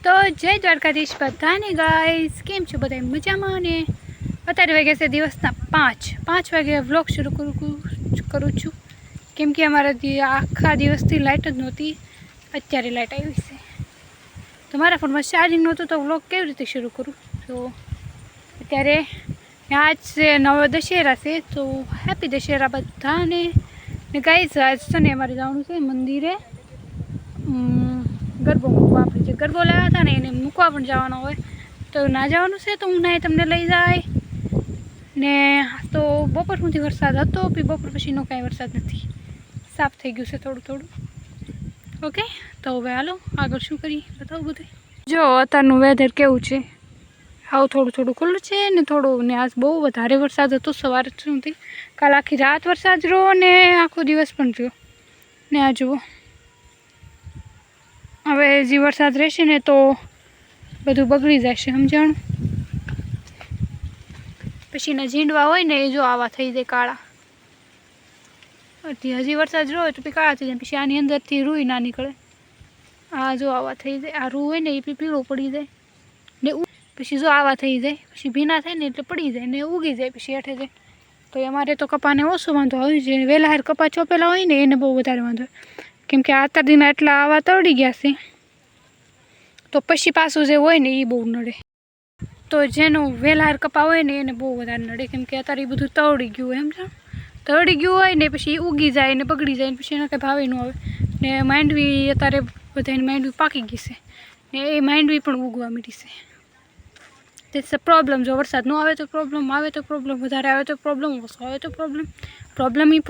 તો જય દ્વારકાધીશ બધાને ગાઈસ, કેમ છો બધા મજામાં? ને અત્યારે વાગ્યા છે દિવસના 5 વાગે વ્લોગ શરૂ કરું છું, કેમ કે અમારા આખા દિવસથી લાઇટ જ નહોતી. અત્યારે લાઇટ આવી છે તો મારા ફોનમાં ચાર્જિંગ નહોતું, તો વ્લોગ કેવી રીતે શરૂ કરું? તો અત્યારે આજ છે નવ દશેરા છે, તો હેપી દશેરા બધાને. ને ગાઈસ આજ છે ને અમારે જવાનું છે મંદિરે ગરબો મૂકવા. આપણે જે ગરબો લાવ્યા હતા ને એને મૂકવા પણ જવાનો હોય, તો ના જવાનું છે તો હું ના તમને લઈ જાય ને. તો બપોર સુધી વરસાદ હતો, બપોર પછીનો કાંઈ વરસાદ નથી, સાફ થઈ ગયું છે થોડું થોડું. ઓકે, તો હવે હાલો આગળ શું કરી બતાવું બધું. જો અત્યારનું વેધર કેવું છે, આવું થોડું થોડું ખુલ્લું છે ને થોડું. ને આજ બહુ વધારે વરસાદ હતો સવારે સુધી, કાલ આખી રાત વરસાદ રહ્યો ને આખો દિવસ પણ રહ્યો. ને આ જુઓ, હવે જે વરસાદ રહેશે ને તો બધું બગડી જશે, સમજાણું? પછીના ઝીંડવા હોય ને એ જો આવા થઈ જાય કાળા. હજી વરસાદ રહ્યો તો કાળા થઈ જાય, પછી આની અંદરથી રૂઈ ના નીકળે. આ જો આવા થઈ જાય, આ રૂ હોય ને એ પીળો પડી જાય ને પછી જો આવા થઈ જાય, પછી ભીના થાય ને એટલે પડી જાય ને ઉગી જાય પછી હેઠે જાય. તો અમારે તો કપાને ઓછો વાંધો આવે છે, વહેલા હાર કપા ચોપેલા હોય ને એને બહુ વધારે વાંધો હોય, કેમ કે આતા દિના એટલા આવા તળી ગયા છે, તો પછી પાછું જે હોય ને એ બહુ નડે. તો જેનું વહેલા હાર કપા હોય ને એને બહુ વધારે નડે, કેમ કે અત્યારે એ બધું તળી ગયું હોય, સમજાણ? તળી ગયું હોય ને પછી ઉગી જાય ને બગડી જાય ને પછી એને કંઈ ભાવે ન આવે. ને માંડવી અત્યારે બધાની માંડવી પાકી ગઈ છે ને એ માંડવી પણ ઉગવા માંડી છે. This a problem. જો વરસાદ ન આવે તો પ્રોબ્લેમ, આવે તો પ્રોબ્લેમ, વધારે આવે તો પ્રોબ્લેમ, ઓછો આવે તો પ્રોબ્લેમ.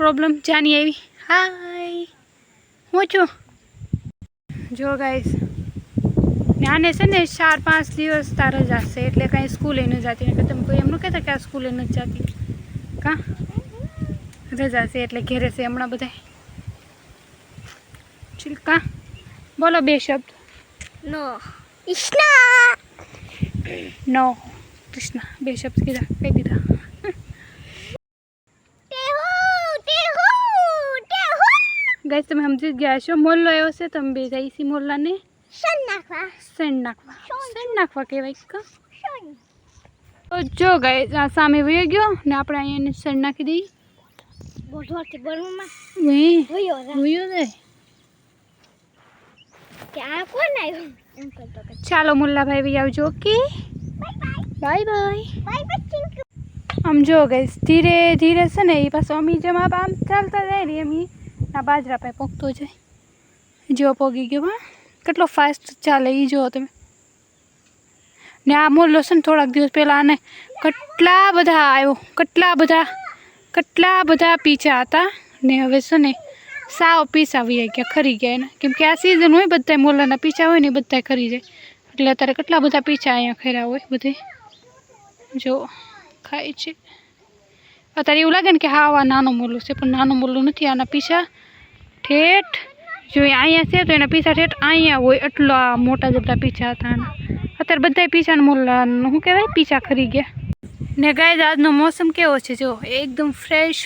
પ્રોબ્લેમ જાની આવી. હાય, હું છું. જો ગાઈસ, આને છે ને 4-5 દિવસ રજા છે, એટલે કાંઈ સ્કૂલે ન જતી. ને તમે કોઈ એમ ન કહેતા કે આ સ્કૂલે નથી જતી, કાં રજા છે એટલે ઘેરે છે હમણાં બધા. કાં બોલો બે શબ્દ. નો કૃષ્ણ, બે શબ્દ કીધા, કહી દીધા. ગાઈસ તમે સમજી ગયા છો, મોલ્લો આવ્યો છે, તમે બે જાય છે મોલ્લાને સણ નાખવા કહેવાય કા. તો જો ગાઈસ આ સામે વયો ગયો ને આપણે અહીંયા એને સણ નાખી દઈએ. ચાલો મુલ્લાભાઈ ભાઈ આવજો. Okay, bye bye. આમ જો ગાઈસ ધીરે ધીરે છે ને એ પાછો અમી જેમ આમ ચાલતા જાય ને એમ આ બાજરા પાસે પોગતો જાય. જો પોગી ગયો. હા, કેટલો ફાસ્ટ ચાલે એ જુઓ તમે. ને આ મોલ્લો છે ને થોડાક દિવસ પહેલાં આને કેટલા બધા આવ્યો, કેટલા બધા પીછા હતા ને હવે છે ને સાવ પીછા આવી ગયા, ખરી ગયા એને, કેમ કે આ સિઝન હોય બધા મોલ્લાના પીછા હોય ને બધા ખરી જાય. એટલે અત્યારે કેટલા બધા પીછા અહીંયા ખર્યા હોય બધે. જો ખાય છે અત્યારે, એવું લાગે ને કે હા આ નાનો મોલ્લો છે, પણ નાનો મોલ્લો નથી. આના પીછા ઠેઠ જો અહીંયા છે તો એના પીછા ઠેઠ અહીંયા હોય, એટલા મોટા જ બધા પીછા હતા આના. અત્યારે બધા પીછાના મોલ્લાનું શું કહેવાય, પીછા ખરી ગયા. ને ગાઈસ આજનો મોસમ કેવો છે જો, એકદમ ફ્રેશ.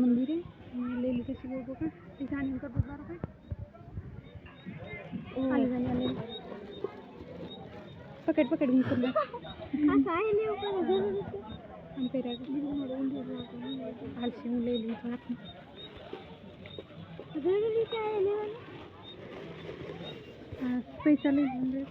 મંદિરે લઈ લીધું છે પકડ મૂકી હાલશે. હું લઈ લઉં પૈસા લઈ લઉં.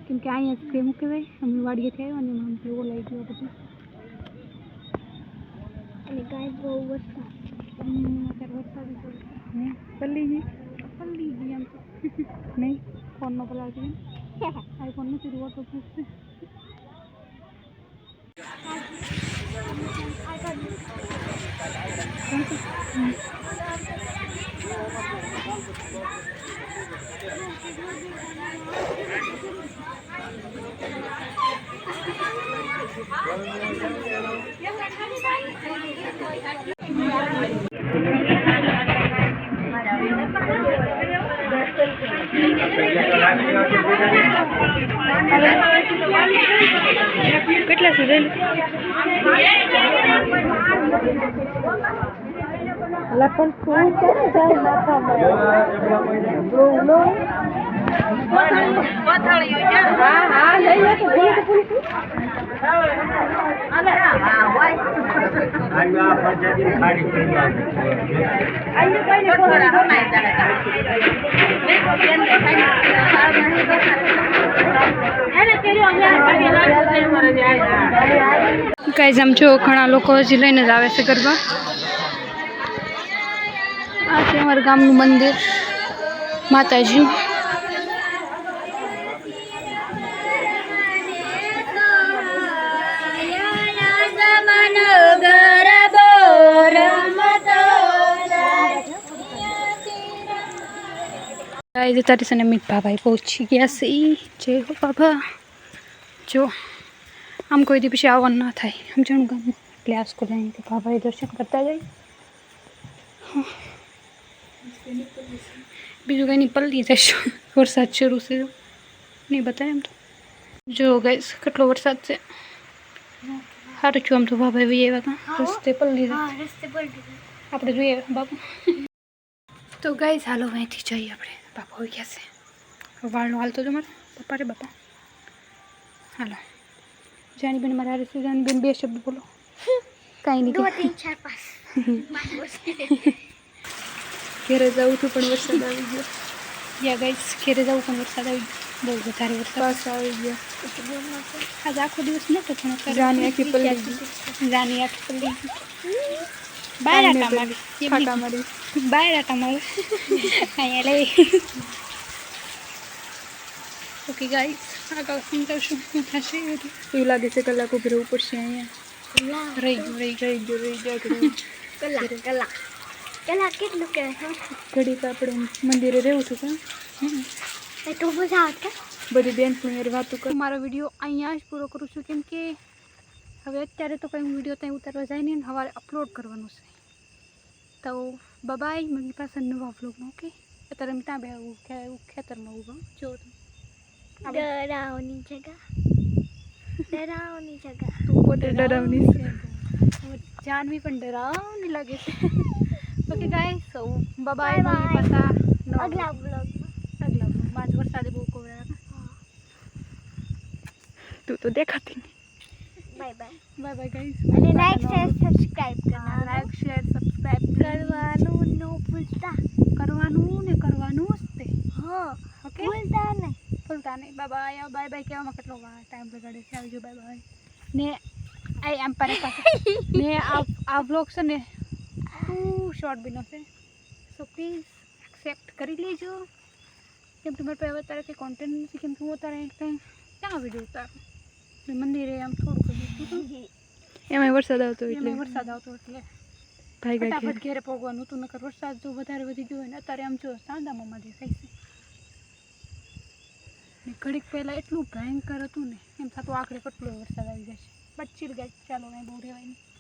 કેમ કે અહીંયા જ શું કહેવાય, અમે વાડીએ થયા અને આમ એવો લઈ ગયો બધું. અને ગાય બહુ વરસાદ, અત્યારે વરસાદ પલ્લી ગઈ એમ નહીં. ફોનનો પલાવી આઈફોન નથી, વોટર પૂછશે. કેટલા સુધી લખન ફૂલ ક્યાં જાય માથામાં હા હા લઈ લે તો ભૂલી તો ભૂલી કઈ આમ જો ઘણા લોકો હજી લઈને જ આવે છે ગરબા આ છે અમારા ગામનું મંદિર માતાજી तारी से अमित बाबा पहुंची गया से जय हो बाबा जो आम कोई दी पीछे आवन ना था हम जन गाम એટલે આ સ્કૂલ આવીને બાબા દર્શન કરતા જાય બીજું કંઈ નહીં પલળી જઈશું વરસાદ શરૂ છે નહીં બતાવે એમ તો જો ગાઈસ કેટલો વરસાદ છે સારું છું આમ તો બાબા એવી આવ્યા હતા રસ્તે પલળી જાય આપણે જોઈએ બાપુ તો ગાઈસ હાલો અહીંથી જઈએ આપણે બાપા આવી ગયા છે વાળનો હાલતો જો મારો પપ્પા રે બાપા હાલો જાની બેન મારા હારે જાની બેન બે શબ્દ બોલો કાંઈ નહીં 2 3 4 5 ઘેરે જવું હતું પણ વરસાદ આવી ગયો યા ગાઈસ ઘેરે જવું પણ વરસાદ આવી ગયો બહુ વધારે વરસાદ પાસ આવી ગયો આજ આખો દિવસ નહોતો પણ જાની આખી પલળી ગઈ જાની આખી પલળી ગઈ બાય આટા મારી બાય આટા મારી અહીંયા લઈ ઓકે ગાઈસ આગળ સમજાવશું શું થશે એવું લાગે છે કલાક ઉભી રહેવું પડશે અહીંયા રહી ગયું કલાક કેટલું કે ઘડીક આપણે મંદિરે રહેવું છું કાં તો મજા આવત બધી બેન પણ વાતો કર મારો વિડીયો અહીંયા જ પૂરો કરું છું કેમ કે હવે અત્યારે તો કંઈ વિડીયો ત્યાં ઉતારવા જાય નહીં સવારે અપલોડ કરવાનું છે તો બાય મારી પાસે નવા વ્લોગમાં ઓકે અત્યારે અમે ત્યાં બે ખેતરમાં ઉભા જો ડરાવની જગહ તું પોતે ડરાવની છે જાનવી પણ ડરાવની લાગે છે ઓકે ગાઈસ સો બાય મારી પાસે અગલા વ્લોગમાં માજ વરસાદે બહુ કોવરાયા તું તો દેખાતી નહીં બાય ગાઈસ અને લાઈક શેર સબસ્ક્રાઇબ કરવાનું ન ભૂલતા કરવાનું જ તે હા ઓકે ભૂલતા નહીં બાય કહેવામાં કેટલો ટાઈમ બગાડે છે આવજો બાય ને આઈ એમ પર ને આ વ્લોગ છે ને શોર્ટ બીનો છે સો પ્લીઝ એક્સેપ્ટ કરી લેજો કેમ કે મારે પાસે અત્યારે કંઈ કોન્ટેન્ટ નથી કેમ કે હું અત્યારે કંઈ ક્યાં વિડીયો ઉતારું મંદિરે આમ થોડુંક એમાં વરસાદ આવતો એટલે ફટાફટ ઘેરે પહોંચવાનું હતું નકર વરસાદ જો વધારે વધી ગયો હોય ને અત્યારે આમ જો સાંદામાં દેખાય છે ને ઘડીક પહેલાં એટલું ભયંકર હતું ને એમ થતું આખરે કેટલો વરસાદ આવી જાય છે બટ ચીલ ગાય ચાલો કાંઈ બહુ રહેવાય નહીં